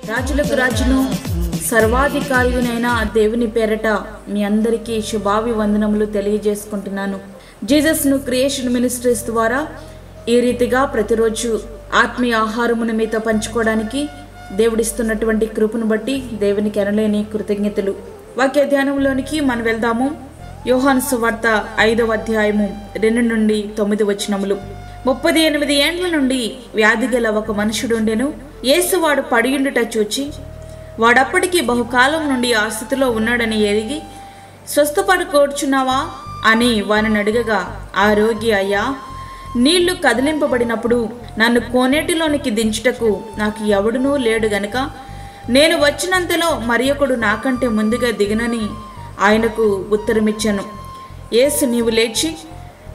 రాజులకు రాజును సర్వాధికారినైన దేవుని పేరట మీ అందరికీ శుభాభివందనములు తెలియజేసుకుంటున్నాను. జీసస్ను క్రియేషన్ మినిస్ట్రీస్ ద్వారా ఈ రీతిగా ప్రతిరోజు ఆత్మీయ ఆహారమును మీతో పంచుకోవడానికి దేవుడిస్తున్నటువంటి కృపను బట్టి దేవునికి ఎనలేని కృతజ్ఞతలు. వాక్య ధ్యానంలోనికి మనం వెళ్దాము. యోహాను సువార్త 5వ అధ్యాయము 2 నుండి 9 వచనములు. 38 ఏండ్ల నుండి వ్యాధి గల ఒక మనుషుడుండెను. యేసు వాడు పడియుండుట చూచి వాడప్పటికి బహుకాలం నుండి ఆ స్థితిలో ఉన్నాడని ఎరిగి, స్వస్థపడుకోర్చున్నావా అని వారిని అడగగా, ఆ రోగి, అయ్యా, నీళ్లు కదిలింపబడినప్పుడు నన్ను కోనేటిలోనికి దించుటకు నాకు ఎవడునూ లేడు గనుక నేను వచ్చినంతలో మరి ఒకడు నాకంటే ముందుగా దిగనని ఆయనకు ఉత్తరమిచ్చాను. యేసు, నీవు లేచి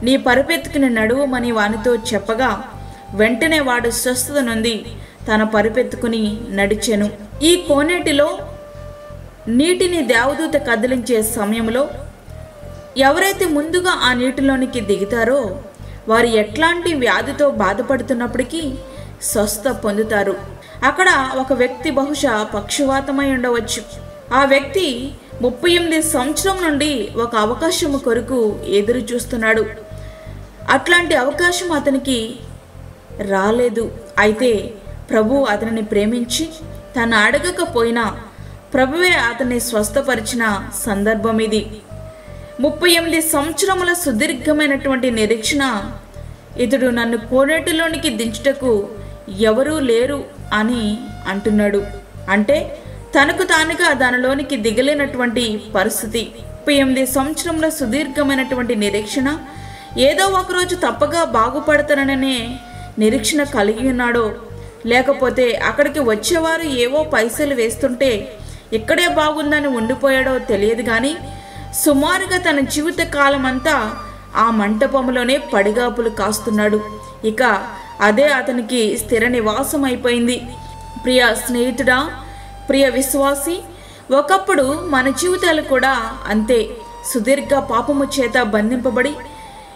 నీ పరుపెత్తుకుని నడువమని వానితో చెప్పగా, వెంటనే వాడు స్వస్థత నొంది తన పరుపెత్తుకుని నడిచెను. ఈ కోనేటిలో నీటిని దేవదూత కదిలించే సమయంలో ఎవరైతే ముందుగా ఆ నీటిలోనికి దిగుతారో వారు ఎట్లాంటి వ్యాధితో బాధపడుతున్నప్పటికీ స్వస్థ పొందుతారు. అక్కడ ఒక వ్యక్తి బహుశా పక్షవాతమై ఉండవచ్చు. ఆ వ్యక్తి 38 సంవత్సరం నుండి ఒక అవకాశము కొరకు ఎదురు చూస్తున్నాడు. అట్లాంటి అవకాశం అతనికి రాలేదు. అయితే ప్రభు అతనిని ప్రేమించి తను అడగకపోయినా ప్రభువే అతన్ని స్వస్థపరిచిన సందర్భం ఇది. 38 సంవత్సరముల సుదీర్ఘమైనటువంటి నిరీక్షణ, ఇతడు నన్ను కోనేటిలోనికి దించుటకు ఎవరూ లేరు అని అంటున్నాడు. అంటే తనకు తానుగా దానిలోనికి దిగలేనటువంటి పరిస్థితి. 38 సంవత్సరముల సుదీర్ఘమైనటువంటి నిరీక్షణ, ఏదో ఒకరోజు తప్పగా బాగుపడతాననే నిరీక్షణ కలిగి ఉన్నాడో, లేకపోతే అక్కడికి వచ్చేవారు ఏవో పైసలు వేస్తుంటే ఇక్కడే బాగుందని ఉండిపోయాడో తెలియదు. కానీ సుమారుగా తన జీవిత కాలం అంతా ఆ మంటపంలోనే పడిగాపులు కాస్తున్నాడు. ఇక అదే అతనికి స్థిర నివాసం అయిపోయింది. ప్రియ స్నేహితుడా, ప్రియ విశ్వాసి, ఒకప్పుడు మన జీవితాలు కూడా అంతే. సుదీర్ఘ పాపము చేత బంధింపబడి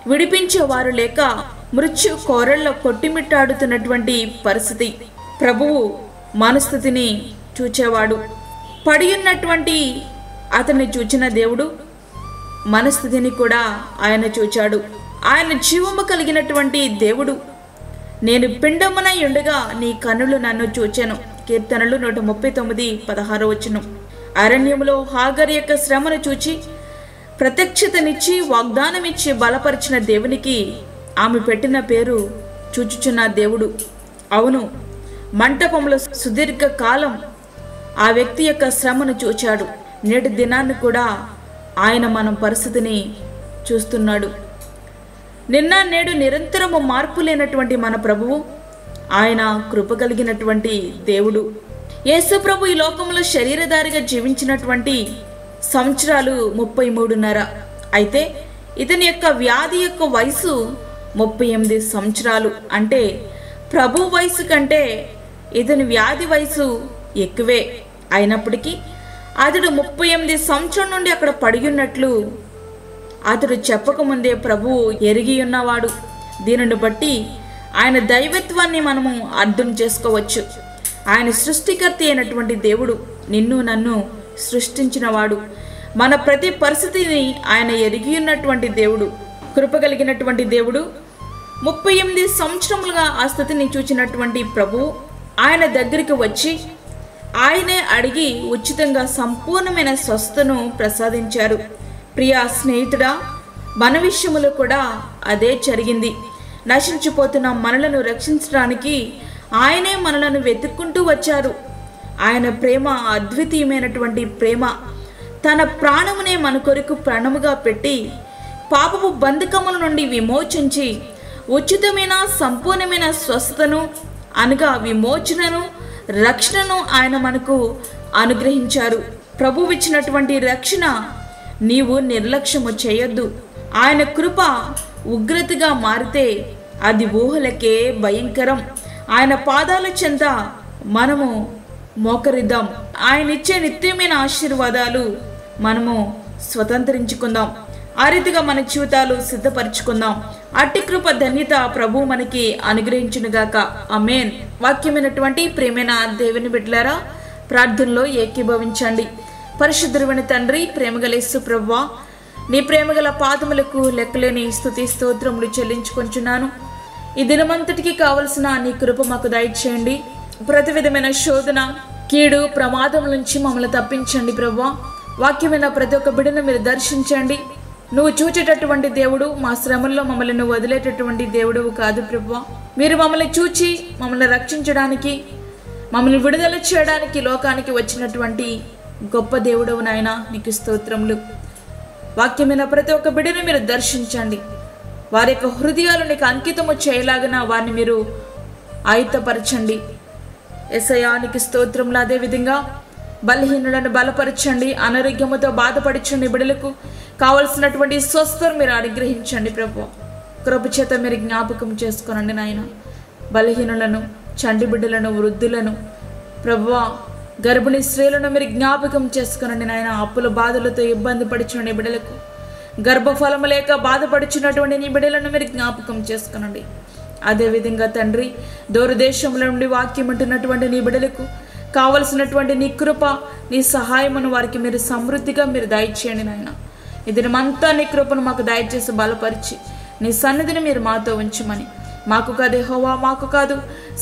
విడిపించేవారు లేక మృత్యు కోరల్లో కొట్టిమిట్టాడుతున్నటువంటి పరిస్థితి. ప్రభువు మనస్థితిని చూచేవాడు. పడి ఉన్నటువంటి అతన్ని చూచిన దేవుడు మనస్థితిని కూడా ఆయన చూచాడు. ఆయన జీవము కలిగినటువంటి దేవుడు. నేను పిండమునై ఉండగా నీ కన్నులు నన్ను చూచెను. కీర్తనలు 139:16 వచనం. అరణ్యములో హాగర్ యొక్క శ్రమను చూచి ప్రత్యక్షతనిచ్చి వాగ్దానమిచ్చి బలపరిచిన దేవునికి ఆమె పెట్టిన పేరు చూచుచున్న దేవుడు. అవును, మంటపంలో సుదీర్ఘ కాలం ఆ వ్యక్తి యొక్క శ్రమను చూచాడు. నేటి దినాన్ని కూడా ఆయన మన పరిస్థితిని చూస్తున్నాడు. నిన్న నేడు నిరంతరము మార్పు లేనటువంటి మన ప్రభువు, ఆయన కృప కలిగినటువంటి దేవుడు. యేసు ప్రభు ఈ లోకంలో శరీరధారిగా జీవించినటువంటి సంవత్సరాలు 33.5. అయితే ఇతని యొక్క వ్యాధి యొక్క వయసు 38 సంవత్సరాలు. అంటే ప్రభు వయసు కంటే ఇతని వ్యాధి వయసు ఎక్కువే. అయినప్పటికీ అతడు 38 సంవత్సరం నుండి అక్కడ పడి ఉన్నట్లు అతడు చెప్పకముందే ప్రభువు ఎరిగి ఉన్నవాడు. దీనిని బట్టి ఆయన దైవత్వాన్ని మనము అర్థం చేసుకోవచ్చు. ఆయన సృష్టికర్త అయినటువంటి దేవుడు, నిన్ను నన్ను సృష్టించినవాడు, మన ప్రతి పరిస్థితిని ఆయన ఎరిగి ఉన్నటువంటి దేవుడు, కృప కలిగినటువంటి దేవుడు. 38 సంవత్సరములుగా ఆ స్థితిని చూచినటువంటి ప్రభు ఆయన దగ్గరికి వచ్చి ఆయనే అడిగి ఉచితంగా సంపూర్ణమైన స్వస్థను ప్రసాదించారు. ప్రియా స్నేహితుడా, మన విషయములో కూడా అదే జరిగింది. నశించిపోతున్న మనలను రక్షించడానికి ఆయనే మనలను వెతుక్కుంటూ వచ్చారు. ఆయన ప్రేమ అద్వితీయమైనటువంటి ప్రేమ. తన ప్రాణమునే మన కొరకు ప్రాణముగా పెట్టి పాపపు బంధకముల నుండి విమోచించి ఉచితమైన సంపూర్ణమైన స్వస్థతను అనగా విమోచనను, రక్షణను ఆయన మనకు అనుగ్రహించారు. ప్రభువు ఇచ్చినటువంటి రక్షణ నీవు నిర్లక్ష్యము చేయొద్దు. ఆయన కృప ఉగ్రతగా మారితే అది ఊహలకే భయంకరం. ఆయన పాదాల చెంత మనము మోకరిద్దాం. ఆయన ఇచ్చే నిత్యమైన ఆశీర్వాదాలు మనము స్వతంత్రించుకుందాం. ఆ రీతిగా మన జీవితాలు సిద్ధపరచుకుందాం. అట్టి కృప ధన్యత ప్రభు మనకి అనుగ్రహించునుగాక. ఆమేన్. వాక్యమైనటువంటి ప్రేమైన దేవుని బిడ్డలారా, ప్రార్థనలో ఏకీభవించండి. పరిశుద్ధుడైన తండ్రి, ప్రేమగల యేసు ప్రభువా, నీ ప్రేమగల పాదములకు లెక్కలేని స్తుతి స్తోత్రములు చెల్లించుకొంచున్నాను. ఈ దినమంతటికి కావలసిన నీ కృప మాకు దయచేయండి. ప్రతి విధమైన శోధన, కీడు, ప్రమాదం నుంచి మమ్మల్ని తప్పించండి ప్రభువా. వాక్యమైన ప్రతి ఒక్క బిడ్డను మీరు దర్శించండి. నువ్వు చూచేటటువంటి దేవుడు, మా శ్రమల్లో మమ్మల్ని నువ్వు వదిలేటటువంటి దేవుడు కాదు ప్రభువా. మీరు మమ్మల్ని చూచి మమ్మల్ని రక్షించడానికి, మమ్మల్ని విడుదల చేయడానికి లోకానికి వచ్చినటువంటి గొప్ప దేవుడవు నాయన, నీకు స్తోత్రములు. వాక్యమైన ప్రతి ఒక్క బిడ్డను మీరు దర్శించండి. వారి యొక్క హృదయాలు నీకు అంకితము చేయలాగిన వారిని మీరు ఆయుత్తపరచండి. యేసయ్యా నీకు స్తోత్రములు. అదేవిధంగా బలహీనులను బలపరచండి. అనారోగ్యముతో బాధపడుచున్న బిడ్డలకు కావలసినటువంటి స్వస్థను మీరు అనుగ్రహించండి ప్రభు. కృప చేత మీరు జ్ఞాపకం చేసుకోనండి నాయన. బలహీనులను, చంటి బిడ్డలను, వృద్ధులను ప్రభువా, గర్భిణీ స్త్రీలను మీరు జ్ఞాపకం చేసుకునండి నాయన. అప్పుల బాధలతో ఇబ్బంది పడుచున్న బిడ్డలకు, గర్భఫలము లేక బాధపడుచున్నటువంటి నీ బిడ్డలను మీరు జ్ఞాపకం చేసుకునండి. అదేవిధంగా తండ్రి, దూరదేశంలో నుండి వాక్యం ఉంటున్నటువంటి నీ బిడ్డలకు కావలసినటువంటి నీ కృప, నీ సహాయమును వారికి మీరు సమృద్ధిగా మీరు దయచేయండి నాయన. ఈ దినమంతా నీ కృపను మాకు దయచేసి బలపరిచి నీ సన్నిధిని మీరు మాతో ఉంచమని, మాకు కాదు యెహోవా, మాకు కాదు,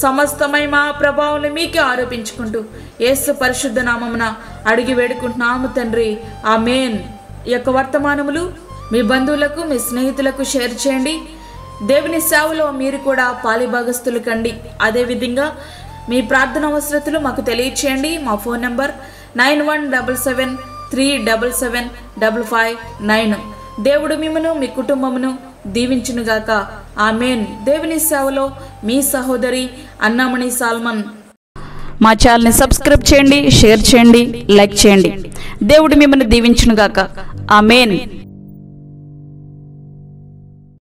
సమస్తమై మా ప్రభావం మీకే ఆరోపించుకుంటూ యేసు పరిశుద్ధ నామమున అడిగి వేడుకుంటున్నాము తండ్రి, ఆమేన్. ఈ యొక్క వర్తమానములు మీ బంధువులకు, మీ స్నేహితులకు షేర్ చేయండి. దేవుని సేవలో మీరు కూడా పాలిభాగస్తులు కండి. అదేవిధంగా మీ ప్రార్థన అవసరతలు మాకు తెలియచేయండి. మా ఫోన్ నంబర్ 9177377559. దేవుడు మిమ్మను, మీ కుటుంబమును దీవించునుగాక. ఆమేన్. దేవుని సేవలో మీ సహోదరి అన్నామణి సాల్మన్. మా ఛానల్ని సబ్స్క్రైబ్ చేయండి, షేర్ చేయండి, లైక్ చేయండి. దేవుడు మిమ్మల్ని దీవించునుగాక. ఆమేన్.